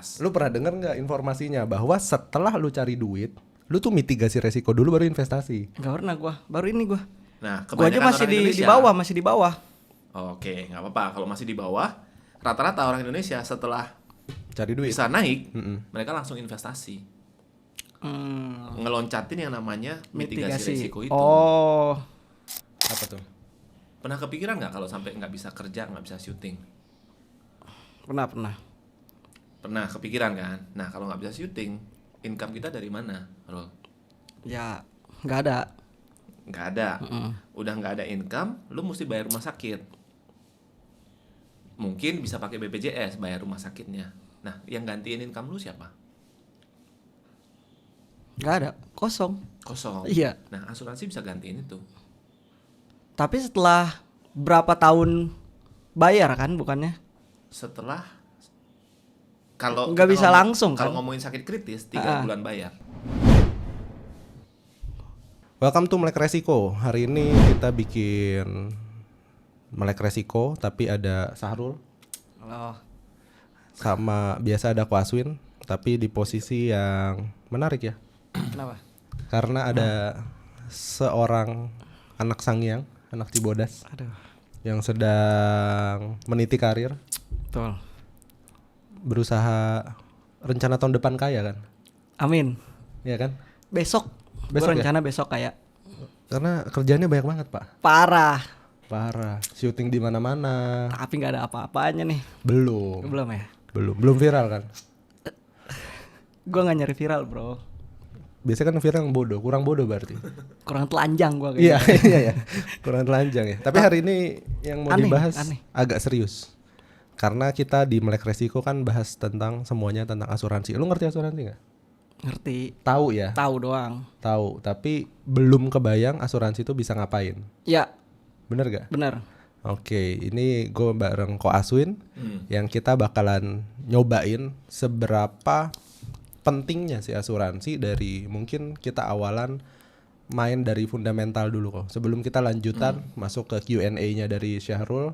pas. Lu pernah denger nggak informasinya bahwa setelah lu cari duit, lu tuh mitigasi resiko dulu baru investasi? Nggak pernah gua, baru ini gua. Nah, Gua aja kebanyakan masih orang di Indonesia, bawah, masih di bawah. Oke, nggak apa-apa. Kalau masih di bawah, rata-rata orang Indonesia setelah Cari duit. bisa naik, mereka langsung investasi. Hmm, Ngeloncatin yang namanya mitigasi resiko itu. Oh, Apa tuh? Pernah kepikiran nggak kalau sampai nggak bisa kerja, nggak bisa syuting? pernah. Pernah kepikiran kan? Nah, kalau nggak bisa syuting, income kita dari mana, Rol? Ya, nggak ada. Nggak ada. Udah nggak ada income, lu mesti bayar rumah sakit. Mungkin bisa pakai BPJS bayar rumah sakitnya. Nah, yang gantiin income lu siapa? Nggak ada, kosong. Kosong. Iya. Nah, asuransi bisa gantiin itu. Tapi setelah berapa tahun bayar kan, bukannya? Setelah kalau Nggak kita bisa langsung, kalau kan? ngomongin sakit kritis 3 bulan bayar. Welcome to Melek Resiko. Hari ini kita bikin Melek Resiko, tapi ada Sahrul Oh, sama biasa ada Ko Aswin, tapi di posisi yang menarik ya. kenapa? Karena ada seorang anak Sangiang, anak Cibodas Aduh, yang sedang meniti karir, betul. berusaha rencana tahun depan kaya kan? Amin. Iya kan? Besok Besok gua ya? rencana besok kayak Karena kerjaannya banyak banget, Pak. parah. Parah. Syuting di mana-mana. Tapi nggak ada apa-apanya nih. Belum. Belum ya? Belum viral kan? Gua nggak nyari viral, bro. Biasanya kan viral yang bodoh, kurang bodoh berarti. Kurang telanjang gua Iya, kayaknya. iya ya. Kurang telanjang ya. Tapi hari ini yang mau Aneh, dibahas aneh. agak serius. Karena kita di Melek Resiko kan bahas tentang semuanya tentang asuransi. Lu ngerti asuransi nggak? Ngerti. Tahu ya? Tahu doang. Tahu, tapi belum kebayang asuransi itu bisa ngapain. Ya, Bener gak? benar. Oke, ini gue bareng Ko Aswin yang kita bakalan nyobain seberapa pentingnya sih asuransi dari mungkin kita awalan main dari fundamental dulu kok. Sebelum kita lanjutan masuk ke Q&A-nya dari Syahrul,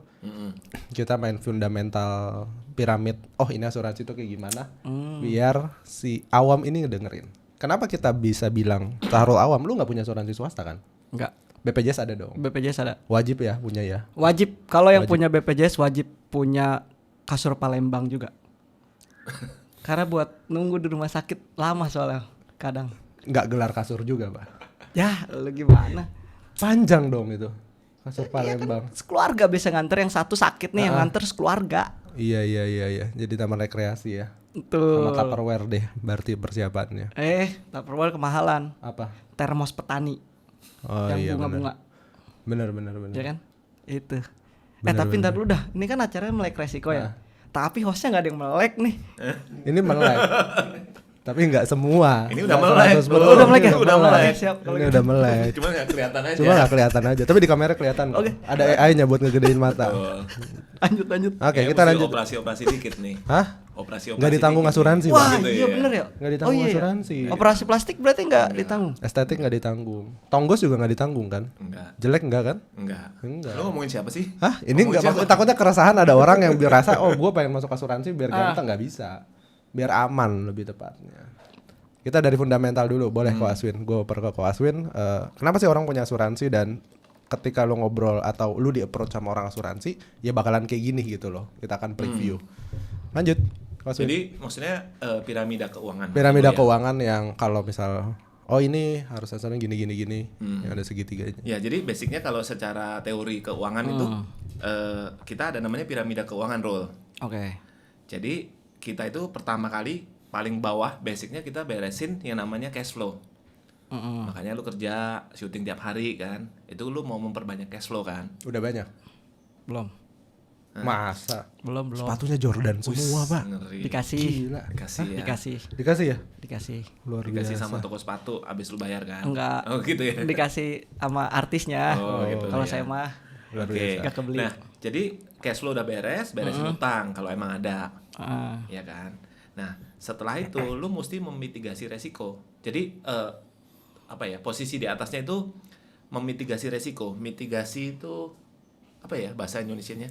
kita main fundamental piramid. Oh, ini asuransi itu kayak gimana? Biar si awam ini ngedengerin. Kenapa kita bisa bilang Syahrul awam? Lu nggak punya asuransi swasta kan? Enggak. BPJS ada dong. BPJS ada. Wajib ya punya ya. Wajib. Kalau yang Wajib. punya BPJS wajib punya kasur Palembang juga. Karena buat nunggu di rumah sakit lama soalnya kadang. Nggak gelar kasur juga, Pak. Ya, lu gimana? Panjang dong itu. Kasur Iya Palembang. kan, sekeluarga bisa nganter, yang satu sakit nih, yang nganter sekeluarga. Iya. Jadi taman rekreasi ya. Tuh. Sama Tupperware deh berarti persiapannya. Tupperware kemahalan. Apa? Termos petani. Oh yang iya bunga-bunga. Bener. Ya kan? Itu. Bener, Tapi bener. ntar dulu dah. Ini kan acaranya Melek Resiko ya. Tapi hostnya nggak ada yang melek nih. Ini melek. Tapi nggak semua. Ini udah Nggak melek. 100%. Oh, udah melek ya? Udah melek. Siap, kalau Ini gitu. udah melek. Cuma nggak kelihatan aja. Cuma nggak kelihatan aja. Tapi di kamera kelihatan. kok. Oke. Ada AI-nya buat ngegedein mata. Oh. Lanjut. Oke, Kayaknya kita mesti lanjut. Operasi dikit nih. Hah? Operasi Nggak ditanggung dikit asuransi, nih. Pak. Wah, Gitu iya ya. bener ya. Nggak ditanggung iya. asuransi. Operasi plastik berarti nggak ditanggung. Estetik nggak ditanggung. Tonggos juga nggak ditanggung kan? Enggak. Jelek nggak kan? Enggak. Enggak. Lu ngomongin siapa sih? Hah? Ini Ngomongin nggak siapa? maksud takutnya keresahan ada orang yang berasa oh gue pengen masuk asuransi biar ganteng nggak bisa, biar aman lebih tepatnya. Kita dari fundamental dulu boleh Ko Aswin, gue oper ke Ko Aswin. Kenapa sih orang punya asuransi dan ketika lo ngobrol atau lu di approach sama orang asuransi ya bakalan kayak gini gitu loh. Kita akan preview. Lanjut. Ko Aswin. Jadi maksudnya piramida keuangan. Piramida Gitu ya. keuangan yang kalau misal oh ini harus asalnya gini yang ada segitiganya. Ya, jadi basicnya kalau secara teori keuangan itu kita ada namanya piramida keuangan rule. Oke. Jadi kita itu pertama kali paling bawah basicnya kita beresin yang namanya cash flow. Makanya lu kerja syuting tiap hari kan, itu lu mau memperbanyak cash flow kan. Udah banyak. Belum. Masa? Belum. Sepatunya Jordan semua, Pak. Ngeri. Dikasih. Gila. Dikasih ya. Dikasih ya? Dikasih. Luar Dikasih biasa. sama toko sepatu abis lu bayar kan. Enggak. Oh gitu ya. Dikasih sama artisnya. Oh, gitu Kalau ya. saya mah Luar Oke. biasa. Nggak kebeli. Nah, jadi cash flow udah beresin utang kalau emang ada. Ya kan. Nah, setelah itu lu mesti memitigasi resiko. Jadi apa ya? Posisi di atasnya itu memitigasi resiko. Mitigasi itu apa ya bahasa Indonesianya?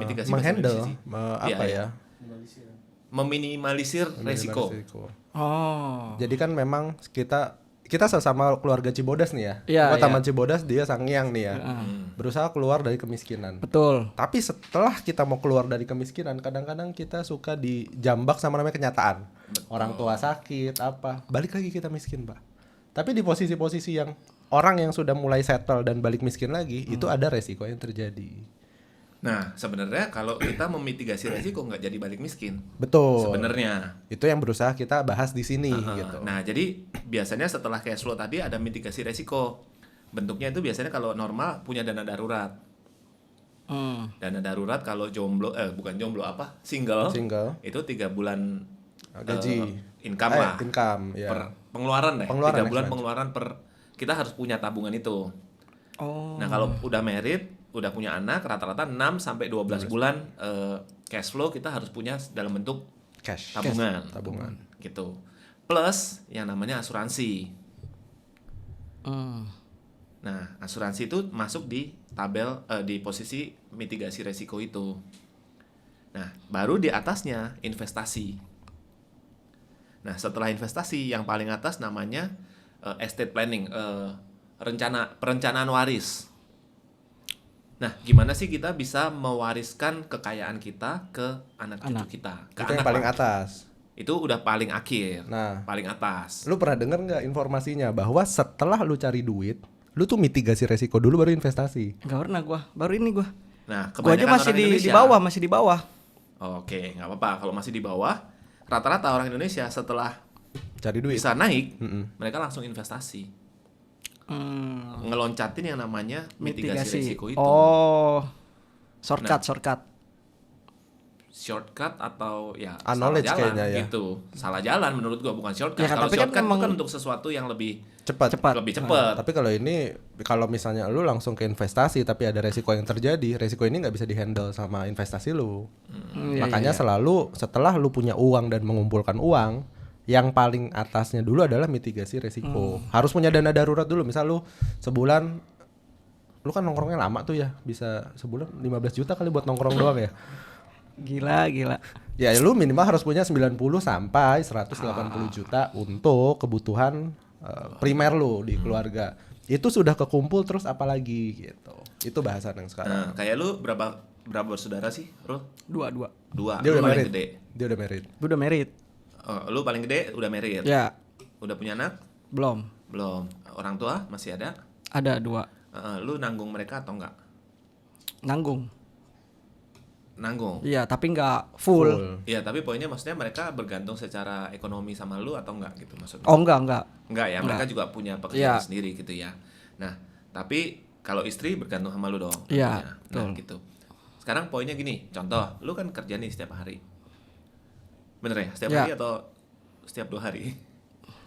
Mitigasi bahasa menghandle Indonesia sih. apa Iya, ya? meminimalisir resiko. Oh. Jadi kan memang kita sesama keluarga Cibodas nih ya. Iya, Gua Taman iya. Cibodas, dia Sangiang nih ya. Berusaha keluar dari kemiskinan. Betul. Tapi setelah kita mau keluar dari kemiskinan, kadang-kadang kita suka dijambak sama namanya kenyataan. Orang tua sakit, apa. Balik lagi kita miskin, Pak. Tapi di posisi-posisi yang orang yang sudah mulai settle dan balik miskin lagi, itu ada resiko yang terjadi. Nah, sebenarnya kalau kita memitigasi resiko nggak jadi balik miskin. Betul. Sebenarnya. Itu yang berusaha kita bahas di sini gitu. Nah, jadi biasanya setelah cash flow tadi ada mitigasi resiko. Bentuknya itu biasanya kalau normal punya dana darurat. Dana darurat kalau bukan jomblo apa? Single. Itu 3 bulan Gaji. Income lah. Income, ya. Pengeluaran deh. Pengeluaran 3 bulan expense. pengeluaran kita harus punya tabungan itu. Oh. Nah, kalau udah married, udah punya anak, rata-rata 6 sampai 12 bulan cash flow kita harus punya dalam bentuk Cash. tabungan. Gitu. Plus yang namanya asuransi. Nah, asuransi itu masuk di tabel di posisi mitigasi resiko itu. Nah, baru di atasnya investasi. Nah, setelah investasi yang paling atas namanya estate planning, perencanaan waris. Nah, gimana sih kita bisa mewariskan kekayaan kita ke anak cucu kita? Ke Itu yang anak paling lah. atas. Itu udah paling akhir. Nah. Paling atas. Lu pernah denger nggak informasinya bahwa setelah lu cari duit, lu tuh mitigasi resiko dulu baru investasi. Nggak pernah gua. Baru ini gua. Nah, Gua aja kebanyakan masih orang di Indonesia, bawah, masih di bawah. Oke, nggak apa-apa. Kalau masih di bawah, rata-rata orang Indonesia setelah Cari duit. bisa naik, mereka langsung investasi. Hmm, Ngeloncatin yang namanya mitigasi resiko itu. Oh. Shortcut. Shortcut atau ya Knowledge salah jalan kayaknya ya. gitu. Salah jalan menurut gua, bukan shortcut. Ya kan, Kalau tapi kan shortcut memang- itu kan untuk sesuatu yang lebih Cepat. lebih cepat. Tapi kalau ini, kalau misalnya lu langsung ke investasi tapi ada resiko yang terjadi, resiko ini nggak bisa dihandle sama investasi lu. Makanya selalu setelah lu punya uang dan mengumpulkan uang, yang paling atasnya dulu adalah mitigasi resiko. Harus punya dana darurat dulu. Misal lu sebulan, lu kan nongkrongnya lama tuh ya, bisa sebulan 15 juta kali buat nongkrong doang ya. Gila. Ya lu minimal harus punya 90 sampai 180 juta untuk kebutuhan primer lu di keluarga. Itu sudah kekumpul terus apalagi gitu. Itu bahasan yang sekarang. Nah, kayak lu berapa bersaudara sih, Rul? Dua. Dua. Dia Lu udah paling married. gede. Dia udah married. Gua udah married. Oh, lu paling gede udah married. Ya, Udah punya anak? belum. Belum. Orang tua masih ada? Ada 2. Lu nanggung mereka atau enggak? Nanggung. Nanggung. Iya, tapi nggak full. Iya, tapi poinnya maksudnya mereka bergantung secara ekonomi sama lu atau enggak gitu maksudnya? Oh, enggak. Enggak ya, mereka juga punya pekerjaan Iya. sendiri gitu ya. Nah, tapi kalau istri bergantung sama lu dong. Iya, tentunya. Nah, gitu. Sekarang poinnya gini, contoh, lu kan kerja nih setiap hari. Bener ya? Setiap Iya. hari atau setiap 2 hari?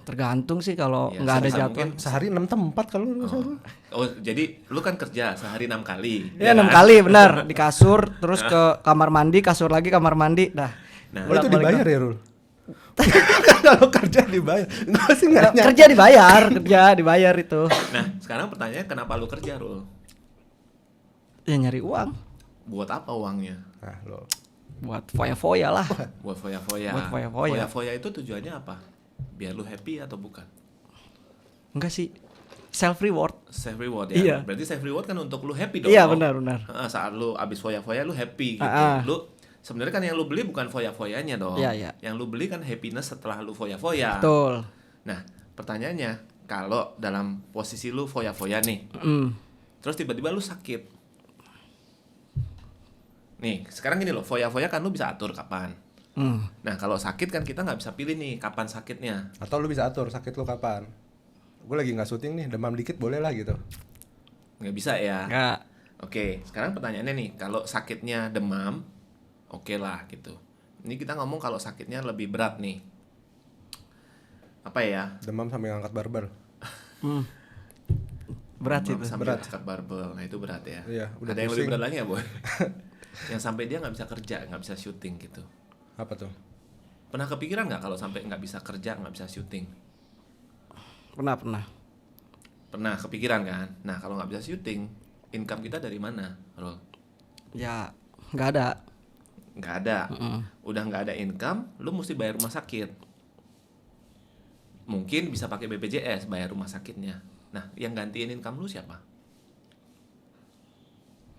Tergantung sih kalau Ya, nggak ada sebisa jadwal. mungkin. Sehari 6 tempat kalau lu salah. Oh, jadi lu kan kerja sehari 6 kali. Iya, ya 6 kan? kali benar. Di kasur, terus ke kamar mandi, kasur lagi kamar mandi. Dah. Nah, Oh, itu Bolak-balik dibayar ya, Rul? Kalau kerja dibayar. Gua sih nggak nyangka. Kerja dibayar itu. Nah, sekarang pertanyaannya kenapa lu kerja, Rul? Ya nyari uang Buat apa uangnya? Nah, lo. buat foya-foya lah. Buat foya-foya. Buat foya-foya. Foya-foya itu tujuannya apa? Biar lu happy atau bukan? Enggak sih. Self reward. Self reward ya. Iya. Berarti self reward kan untuk lu happy dong. Iya, benar. Saat lu abis foya-foya lu happy gitu. Ah. Lu sebenarnya kan yang lu beli bukan foya-foyanya dong. Iya. Yang lu beli kan happiness setelah lu foya-foya. Betul. Nah, pertanyaannya, kalau dalam posisi lu foya-foya nih, terus tiba-tiba lu sakit. Nih, sekarang gini loh, foya-foya kan lu bisa atur kapan. Nah, kalau sakit kan kita nggak bisa pilih nih kapan sakitnya. Atau lu bisa atur sakit lu kapan. Gue lagi nggak syuting nih, demam dikit boleh lah gitu. Nggak bisa ya. Enggak. Oke, sekarang pertanyaannya nih, kalau sakitnya demam, oke lah gitu. Ini kita ngomong kalau sakitnya lebih berat nih. Apa ya? Demam sambil ngangkat barbel. Berat Demam itu. sambil berat. angkat barbel. Nah, itu berat ya. Iya, udah Ada yang lebih pusing. berat lagi ya, Boy? Yang sampai dia nggak bisa kerja, nggak bisa syuting gitu. Apa tuh? Pernah kepikiran nggak kalau sampai nggak bisa kerja, nggak bisa syuting? Pernah. Pernah kepikiran kan? Nah, kalau nggak bisa syuting, income kita dari mana, Rol? Ya, nggak ada. nggak ada. Udah nggak ada income, lu mesti bayar rumah sakit. Mungkin bisa pakai BPJS bayar rumah sakitnya. Nah, yang gantiin income lu siapa?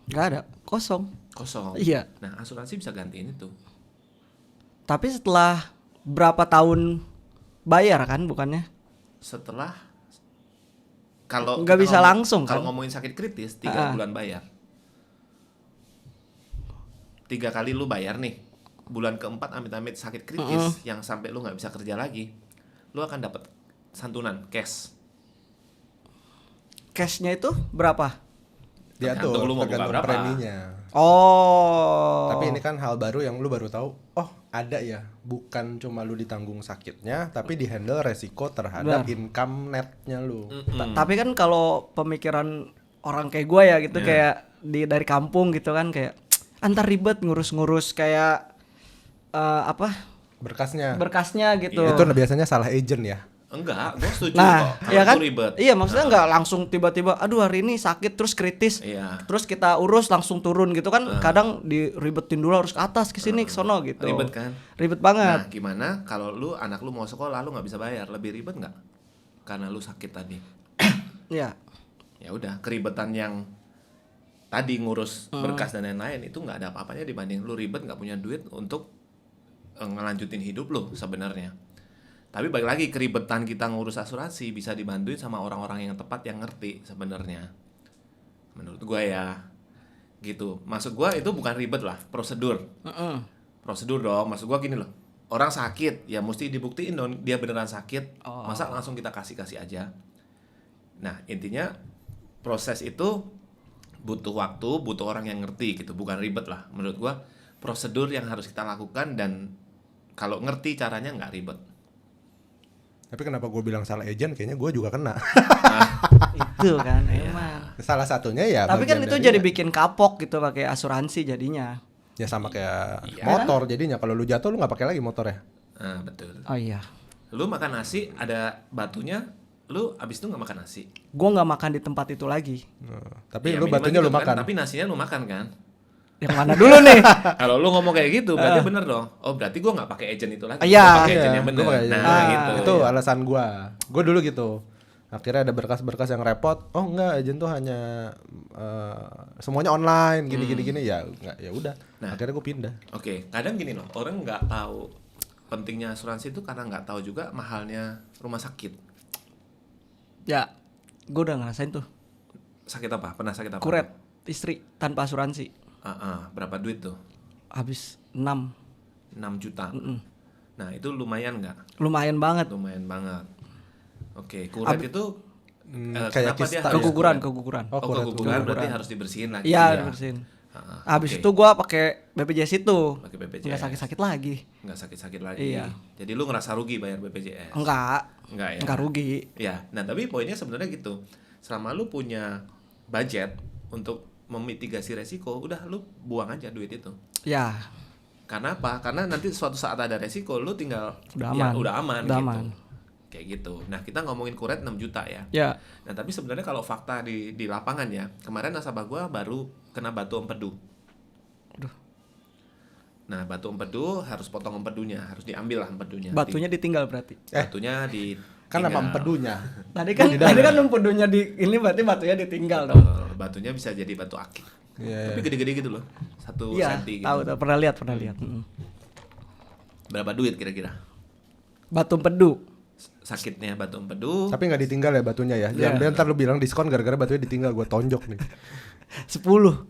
Nggak ada, kosong. Iya. Nah, asuransi bisa gantiin itu. Tapi setelah berapa tahun bayar kan bukannya? Setelah kalau nggak bisa langsung kalau kan? ngomongin sakit kritis 3 bulan bayar. 3 kali lu bayar nih. Bulan keempat amit-amit sakit kritis yang sampai lu nggak bisa kerja lagi, lu akan dapat santunan cash. Cashnya itu berapa? Diatur Tergantung lu mau buka tergantung berapa. preminya. Oh. Tapi ini kan hal baru yang lu baru tahu. Oh, ada ya. Bukan cuma lu ditanggung sakitnya, tapi dihandle resiko terhadap income netnya lu. Tapi kan kalau pemikiran orang kayak gue ya gitu, kayak dari kampung gitu kan, kayak antar ribet ngurus-ngurus kayak berkasnya gitu. Itu biasanya salah agent ya. Enggak, gue setuju Nah, kok. ya kan? Itu ribet. Iya, maksudnya nggak langsung tiba-tiba, aduh hari ini sakit terus kritis, Iya. terus kita urus langsung turun gitu kan? Kadang diribetin dulu harus ke atas, ke sini, ke sono gitu. Ribet kan? Ribet banget. Nah, gimana kalau lu anak lu mau sekolah lu nggak bisa bayar, lebih ribet nggak? Karena lu sakit tadi. Iya. Ya udah, keribetan yang tadi ngurus berkas dan lain-lain itu nggak ada apa-apanya dibanding lu ribet nggak punya duit untuk ngelanjutin hidup lu sebenarnya. Tapi balik lagi, keribetan kita ngurus asuransi bisa dibantuin sama orang-orang yang tepat yang ngerti sebenarnya. Menurut gua ya. Gitu. Maksud gua itu bukan ribet lah, prosedur. Prosedur dong. Maksud gua gini loh. Orang sakit ya mesti dibuktiin dong dia beneran sakit. Masa langsung kita kasih aja. Nah, intinya proses itu butuh waktu, butuh orang yang ngerti gitu, bukan ribet lah. Menurut gua prosedur yang harus kita lakukan dan kalau ngerti caranya nggak ribet. Tapi kenapa gue bilang salah agent? Kayaknya gue juga kena. Itu kan emang. Salah satunya ya. Tapi kan bagian itu dari- jadi bikin kapok gitu pakai asuransi jadinya. Ya sama kayak motor jadinya. Kalau lu jatuh lu nggak pakai lagi motornya. Nah, betul. Oh iya. Lu makan nasi ada batunya, lu abis itu nggak makan nasi. Gue nggak makan di tempat itu lagi. Tapi Ya, lu minimal batunya gitu lu kan, makan. tapi nasinya lu makan kan. Yang mana dulu nih? Kalau lu ngomong kayak gitu berarti bener dong. Oh berarti gua nggak pakai agent itu lagi. Iya. Gua pakai agent Iya, yang bener. gua pakai agent. Nah gitu. Itu alasan gue dulu gitu. Akhirnya ada berkas-berkas yang repot. Oh enggak, agent tuh hanya semuanya online gini ya enggak, ya udah. Nah. Akhirnya gue pindah. Oke, kadang gini loh, orang nggak tahu pentingnya asuransi itu karena nggak tahu juga mahalnya rumah sakit. Ya, gue udah ngerasain tuh. Sakit apa? Pernah sakit apa? Kuret istri tanpa asuransi. Berapa duit tuh? Habis 6. 6 juta. Nah itu lumayan nggak? Lumayan banget. Lumayan banget. Oke, kuret itu kayak kenapa dia kista harus Keguguran. Oh, kuret. keguguran berarti harus dibersihin lagi. Iya, ya? bersihin. oke. Habis itu gue pakai BPJS itu. Pakai BPJS. Nggak sakit-sakit lagi. Nggak sakit-sakit lagi. Iya. Jadi lu ngerasa rugi bayar BPJS? Enggak Enggak ya? Enggak rugi. Ya, nah tapi poinnya sebenarnya gitu. Selama lu punya budget untuk memitigasi resiko, udah lu buang aja duit itu. Ya, Karena apa? Karena nanti suatu saat ada resiko, lu tinggal Udah ya aman. udah aman Udah gitu. aman. Kayak gitu. Nah, kita ngomongin kuret 6 juta ya. ya. Nah, tapi sebenarnya kalau fakta di lapangan ya, kemarin nasabah gua baru kena batu empedu. Aduh. Nah, batu empedu harus potong empedunya, harus diambil lah empedunya. Batunya ditinggal berarti. Batunya di Kan nama empedunya. Tadi kan empedunya di ini berarti batunya ditinggal dong. Batunya bisa jadi batu akik. Iya, Tapi gede-gede gitu loh. 1 Iya, senti gitu. tahu pernah lihat. Berapa duit kira-kira? Batu empedu. Sakitnya batu empedu. Tapi nggak ditinggal ya batunya ya. Jangan ntar lu bilang diskon gara-gara batunya ditinggal, gue tonjok nih. 10. 10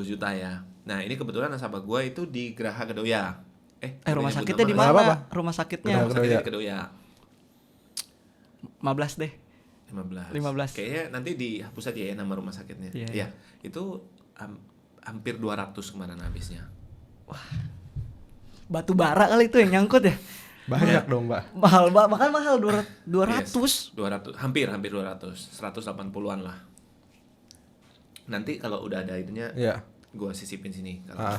juta ya. Nah, ini kebetulan nasabah gua itu di Geraha Kedoya. Rumah nyebut sakitnya di nama. Apa? mana? Rumah sakitnya Rumah sakitnya di Kedoya. 15 deh. 15. Kayaknya nanti dihapus aja ya nama rumah sakitnya. Iya, Ya, itu hampir 200 kemarin habisnya. Batu bara kali itu yang nyangkut ya. Banyak dong, Mbak. Mahal, bahkan mahal 200. Yes, 200, hampir 200, 180-an lah. Nanti kalau udah ada itunya, Iya. gua sisipin sini kalau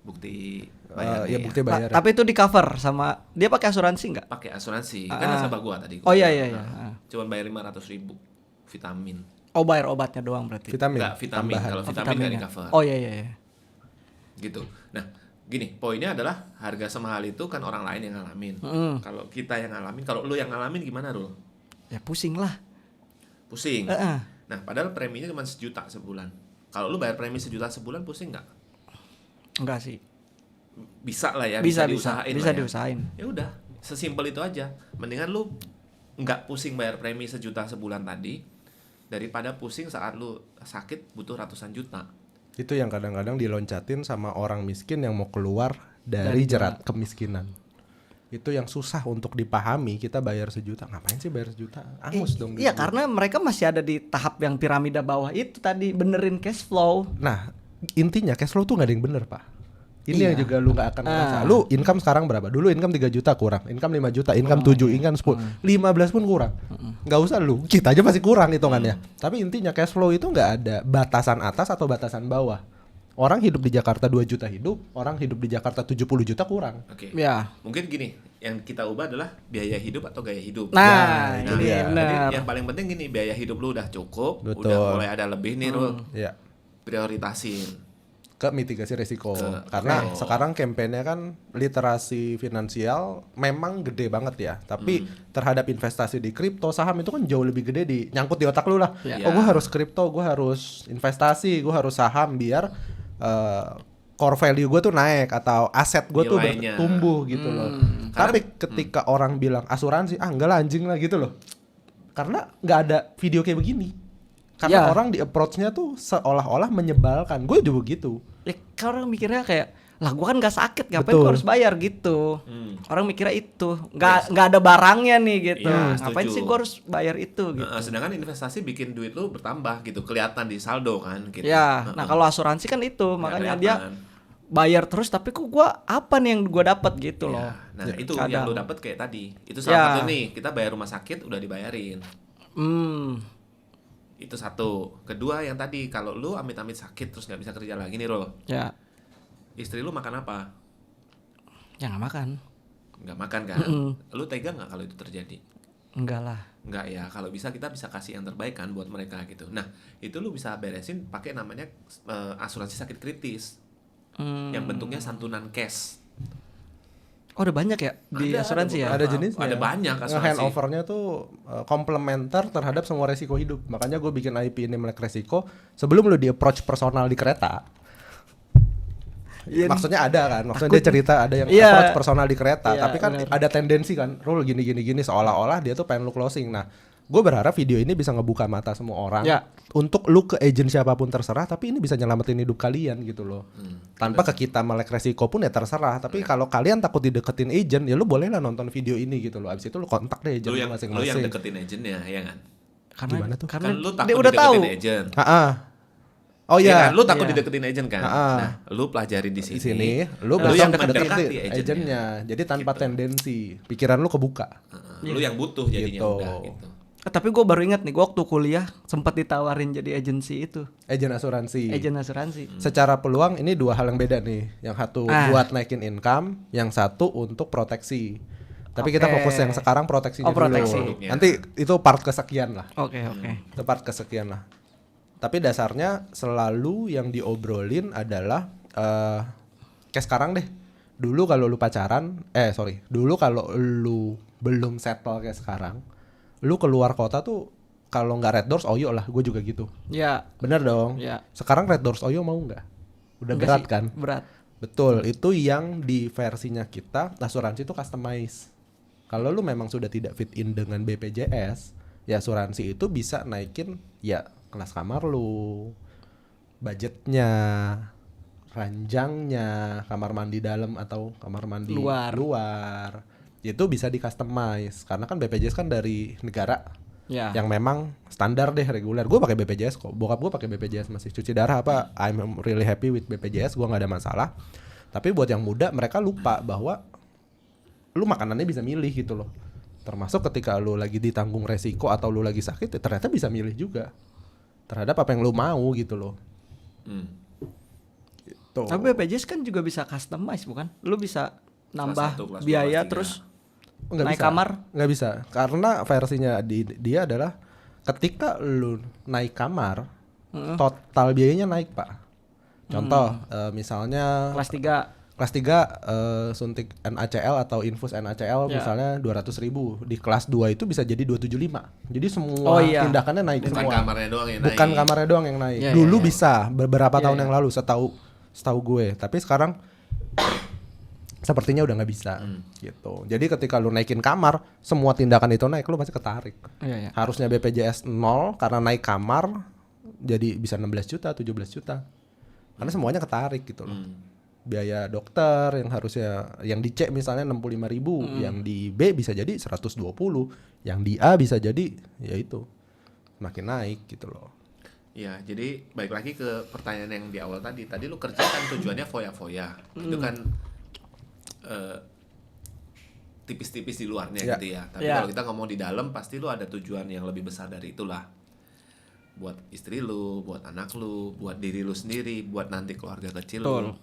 bukti bayarnya. Ya bukti bayar. Tapi itu di cover sama dia pakai asuransi nggak? Pakai asuransi. Kan nasabah gua tadi. Oh iya. Cuman bayar 500.000 vitamin. Oh bayar obatnya doang berarti. Vitamin. Enggak, vitamin. Tambahan. Kalau vitamin nggak di vitaminnya. cover. Oh iya. Gitu. Nah, gini, poinnya adalah harga semahal itu kan orang lain yang ngalamin. Kalau kita yang ngalamin, kalau lu yang ngalamin gimana, Rul? Ya pusing lah. Pusing. Nah, padahal preminya cuma 1 juta sebulan. Kalau lu bayar premi 1 juta sebulan, pusing nggak? Enggak sih. Bisa lah ya, Bisa diusahain. diusahain. Ya udah, sesimpel itu aja. Mendingan lu nggak pusing bayar premi 1 juta sebulan tadi daripada pusing saat lu sakit butuh ratusan juta. Itu yang kadang-kadang diloncatin sama orang miskin yang mau keluar dari jerat kemiskinan. Itu yang susah untuk dipahami. Kita bayar 1 juta, ngapain sih bayar 1 juta? Angus dong. Iya, karena mereka masih ada di tahap yang piramida bawah itu tadi, benerin cash flow. Nah, intinya cash flow tuh gak ada yang bener, Pak. Ini yang juga lu gak akan ngerasa. Lu income sekarang berapa? Dulu income 3 juta kurang, income 5 juta, income 7, income 10, 15 pun kurang. Gak usah lu, kita aja masih kurang hitungannya. Tapi intinya cash flow itu gak ada batasan atas atau batasan bawah. Orang hidup di Jakarta 2 juta hidup, orang hidup di Jakarta 70 juta kurang. Oke. Ya. Mungkin gini, yang kita ubah adalah biaya hidup atau gaya hidup. Nah, ini jadi benar. yang paling penting gini, biaya hidup lu udah cukup, Betul. udah mulai ada lebih nih, Rul. Ya, Prioritasin ke mitigasi resiko. Karena sekarang kampanye kan literasi finansial memang gede banget ya. Tapi terhadap investasi di kripto, saham itu kan jauh lebih gede nyangkut di otak lu lah. Ya. Oh, gue harus kripto, gue harus investasi, gue harus saham biar core value gue tuh naik atau aset gue tuh Nilainya. bertumbuh gitu loh. Tapi ketika orang bilang asuransi, enggak lah anjing lah gitu loh. Karena nggak ada video kayak begini. Karena orang di approach-nya tuh seolah-olah menyebalkan. Gue juga gitu. Ya, orang mikirnya kayak, lah gua kan gak sakit, ngapain gua harus bayar gitu. Orang mikirnya itu, nggak ada barangnya nih gitu. Iya, Ngapain setuju. sih gua harus bayar itu gitu. sedangkan investasi bikin duit lu bertambah gitu, kelihatan di saldo kan gitu. Ya, nah kalau asuransi kan itu, makanya dia kelihatan. bayar terus, tapi kok gua apa nih yang gua dapat gitu Iya. loh. Nah, itu Kadang. yang lu dapat kayak tadi. Itu salah satu nih, kita bayar rumah sakit udah dibayarin. Itu satu. Kedua yang tadi, kalau lu amit-amit sakit terus nggak bisa kerja lagi nih, Rol. Ya, Istri lu makan apa? ya nggak makan. Nggak makan kan? Lu tega nggak kalau itu terjadi? Enggak lah. Nggak ya, kalau bisa kita bisa kasih yang terbaik kan buat mereka gitu. Nah, itu lu bisa beresin pakai namanya asuransi sakit kritis. Yang bentuknya santunan cash. Oh, udah banyak ya di asuransi ya? Ada jenisnya. Ada banyak asuransi. Handover-nya tuh komplementer terhadap semua resiko hidup. Makanya gue bikin IP ini melek resiko sebelum lu di approach personal di kereta. Maksudnya ada kan, maksudnya dia cerita ada yang approach personal di kereta, tapi kan ada tendensi kan, Rul gini seolah-olah dia tuh pengen lu closing. Nah, gue berharap video ini bisa ngebuka mata semua orang untuk lu ke agent siapapun terserah, tapi ini bisa nyelamatin hidup kalian gitu loh. Tanpa ke kita melek resiko pun ya terserah, tapi kalau kalian takut dideketin agent ya lu boleh lah nonton video ini gitu loh. Abis itu lu kontak deh agent Lu yang masing-masing. deketin agentnya, ya kan? Karena Gimana tuh? Karena Kan lu dia takut udah tahu. dideketin agent. Oh Iya iya, kan? Lu takut dideketin agent kan? Nah, lu pelajarin di di sini. sini lu yang besok mendekati deketin agentnya. agentnya. Jadi tanpa tendensi, pikiran lu kebuka. Lu yang butuh jadinya Gitu. udah gitu. Tapi gue baru ingat nih, gue waktu kuliah sempat ditawarin jadi agensi itu, Agent asuransi. agen asuransi. Secara peluang ini dua hal yang beda nih. Yang satu buat naikin income, yang satu untuk proteksi. Tapi kita fokus yang sekarang proteksinya proteksi. dulu. Nanti itu part kesekian lah. Oke. Itu part kesekian lah. Tapi dasarnya selalu yang diobrolin adalah kayak sekarang deh. Dulu kalau lu pacaran, dulu kalau lu belum settle kayak sekarang, lu keluar kota tuh kalau nggak Red Doors Oyo lah, gue juga gitu. Ya. Bener dong. Ya. Sekarang Red Doors Oyo mau nggak? Udah Enggak berat sih, kan? Berat. Betul, itu yang di versinya kita asuransi itu customize. Kalau lu memang sudah tidak fit in dengan BPJS, ya asuransi itu bisa naikin ya kelas kamar lu, budgetnya, ranjangnya, kamar mandi dalam atau kamar mandi luar. Itu bisa di customize karena kan BPJS kan dari negara yang memang standar deh reguler. Gue pakai BPJS kok, bokap gue pakai BPJS masih cuci darah apa. I'm really happy with BPJS, gue nggak ada masalah. Tapi buat yang muda mereka lupa bahwa lu makanannya bisa milih gitu loh. Termasuk ketika lu lagi ditanggung resiko atau lu lagi sakit, ya ternyata bisa milih juga terhadap apa yang lu mau gitu loh. Gitu. Tapi BPJS kan juga bisa customize bukan? Lu bisa nambah biaya terus naik kamar? Nggak bisa, karena versinya dia adalah ketika lu naik kamar, total biayanya naik pak. Contoh, misalnya kelas Kelas 3 suntik NaCl atau infus NaCl misalnya 200.000. Di kelas 2 itu bisa jadi 275. Jadi semua tindakannya naik Bukan semua. kamarnya doang yang Bukan naik. kamarnya doang yang naik. Iya, Dulu iya, iya. bisa beberapa tahun yang lalu setahu gue. Tapi sekarang sepertinya udah nggak bisa gitu. Jadi ketika lu naikin kamar, semua tindakan itu naik, lu pasti ketarik. Iya, iya. Harusnya BPJS 0 karena naik kamar jadi bisa 16 juta, 17 juta. Karena semuanya ketarik gitu loh. Biaya dokter yang harusnya yang di C misalnya 65.000, yang di B bisa jadi 120, yang di A bisa jadi ya itu makin naik gitu loh. Ya, jadi balik lagi ke pertanyaan yang di awal tadi. Tadi lu kerja kan tujuannya foya-foya. Itu kan tipis-tipis di luarnya gitu ya. Tapi kalau kita ngomong di dalam pasti lu ada tujuan yang lebih besar dari itulah. Buat istri lu, buat anak lu, buat diri lu sendiri, buat nanti keluarga kecil lu.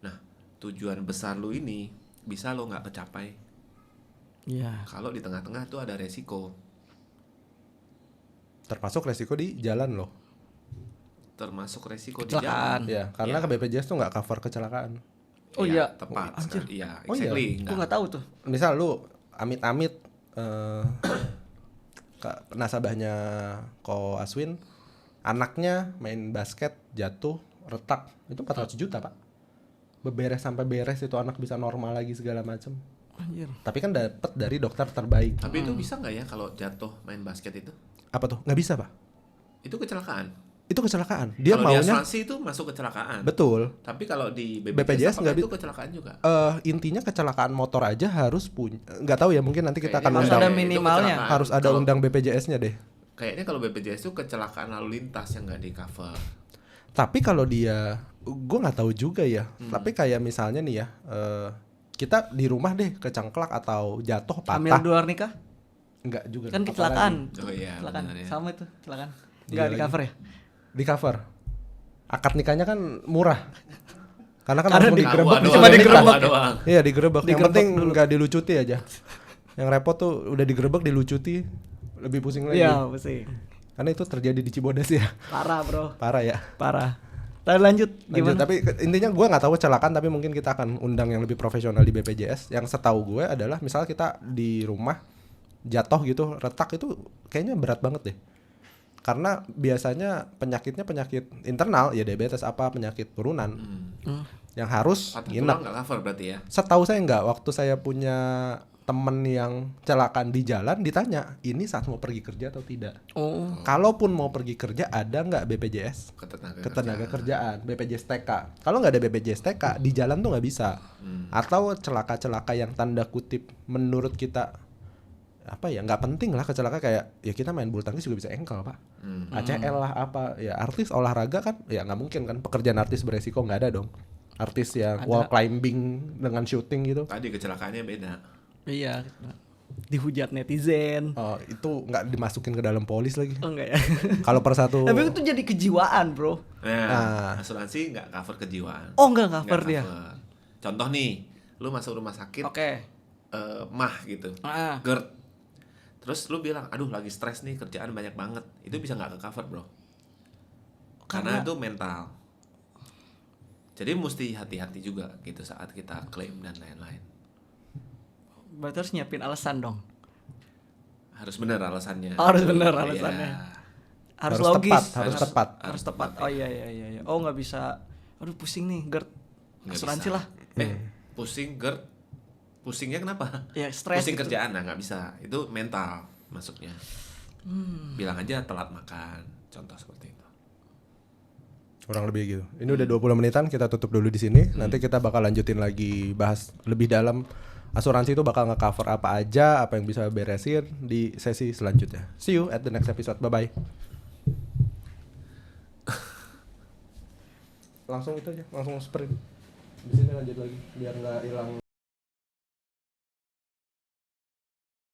Nah, tujuan besar lu ini bisa lo nggak kecapai. Iya. Kalau di tengah-tengah tuh ada resiko. Termasuk resiko di jalan loh. Termasuk resiko di Kecelakaan. jalan. Ya, karena ke BPJS tuh nggak cover kecelakaan. Oh iya. Tepat. Anjir. Iya, Oh iya? exactly. Gue nggak tahu tuh. Misal lu amit-amit nasabahnya Ko Aswin, anaknya main basket jatuh retak, itu 400 juta pak. Beberes sampai beres itu anak bisa normal lagi segala macem. Anjir. Tapi kan dapet dari dokter terbaik. Tapi itu bisa nggak ya kalau jatuh main basket itu? Apa tuh? Nggak bisa pak? Itu kecelakaan. Itu kecelakaan. Dia Kalau di maunya asuransi itu masuk kecelakaan. betul. Tapi kalau di BPJS BPJS nggak itu kecelakaan juga. Intinya kecelakaan motor aja harus punya. Nggak tahu ya, mungkin nanti kita akan Kayaknya harus undang. ada itu minimalnya. kecelakaan. Harus ada Kalau- undang BPJS-nya deh. Kayaknya kalau BPJS itu kecelakaan lalu lintas yang nggak di cover. Tapi kalau dia, gue nggak tahu juga ya. Tapi kayak misalnya nih ya, kita di rumah deh kecengklak atau jatuh Hamil patah. di luar nikah Enggak juga. kan apalagi. kecelakaan. Oh iya, Kecelakaan. benar ya. Sama itu kecelakaan. Iya Enggak di lagi. cover ya? Di cover. Akad nikahnya kan murah. Karena kan Karena langsung di- digerebek Doang, cuma digerebek. doang. Iya digerebek. Yang Digerebek penting dulu. nggak dilucuti aja. Yang repot tuh udah digerebek dilucuti lebih pusing lagi. Iya, pusing. Karena itu terjadi di Cibodas ya. Parah, Bro. Parah ya. Parah. Tapi lanjut Lanjut, gimana? tapi intinya gue nggak tahu kecelakaan, tapi mungkin kita akan undang yang lebih profesional di BPJS. Yang setahu gue adalah misal kita di rumah jatuh gitu retak, itu kayaknya berat banget deh. Karena biasanya penyakitnya penyakit internal ya, diabetes apa penyakit turunan yang harus Patah nginep. tulang nggak cover berarti ya? Setahu saya nggak. Waktu saya punya temen yang kecelakaan di jalan, ditanya ini saat mau pergi kerja atau tidak. Oh. Kalaupun mau pergi kerja ada nggak BPJS? Ketenaga kerjaan, BPJS TK. Kalau nggak ada BPJS TK di jalan tuh nggak bisa. Atau celaka-celaka yang tanda kutip menurut kita apa ya, nggak penting lah kecelakaan, kayak ya kita main bulu tangkis juga bisa engkel pak. ACL lah apa ya, artis olahraga kan ya nggak mungkin kan pekerjaan artis beresiko, nggak ada dong. Artis yang wall climbing dengan shooting gitu. Tadi kecelakaannya beda. Iya. Dihujat netizen. Oh, itu nggak dimasukin ke dalam polis lagi. Oh enggak ya. Kalau per satu. Tapi itu jadi kejiwaan, Bro. Nah, asuransi nggak cover kejiwaan. Oh, enggak cover Nggak dia. cover. Contoh nih, lu masuk rumah sakit, Oke. mah gitu, Ah. GERD. Terus lu bilang, aduh lagi stres nih, kerjaan banyak banget. Itu bisa nggak ke cover bro. Karena itu mental. Jadi mesti hati-hati juga gitu saat kita klaim dan lain-lain. Berarti harus nyiapin alasan dong. Harus benar alasannya. Oh, harus benar Iya. alasannya. Harus Harus logis. tepat, harus tepat. Harus tepat. Oh iya. Oh nggak bisa. Aduh pusing nih, GERD. Nggak Asuransi bisa. lah. Pusing GERD. Pusingnya kenapa? Ya stres. Pusing gitu. kerjaan, nah nggak bisa. Itu mental masuknya. Bilang aja telat makan. Contoh seperti itu. Kurang lebih gitu. Ini udah 20 menitan, kita tutup dulu di sini. Nanti kita bakal lanjutin lagi bahas lebih dalam asuransi itu bakal nge-cover apa aja, apa yang bisa beresin di sesi selanjutnya. See you at the next episode. Bye bye. Langsung itu aja, langsung sprint. Di sini lanjut lagi biar nggak hilang.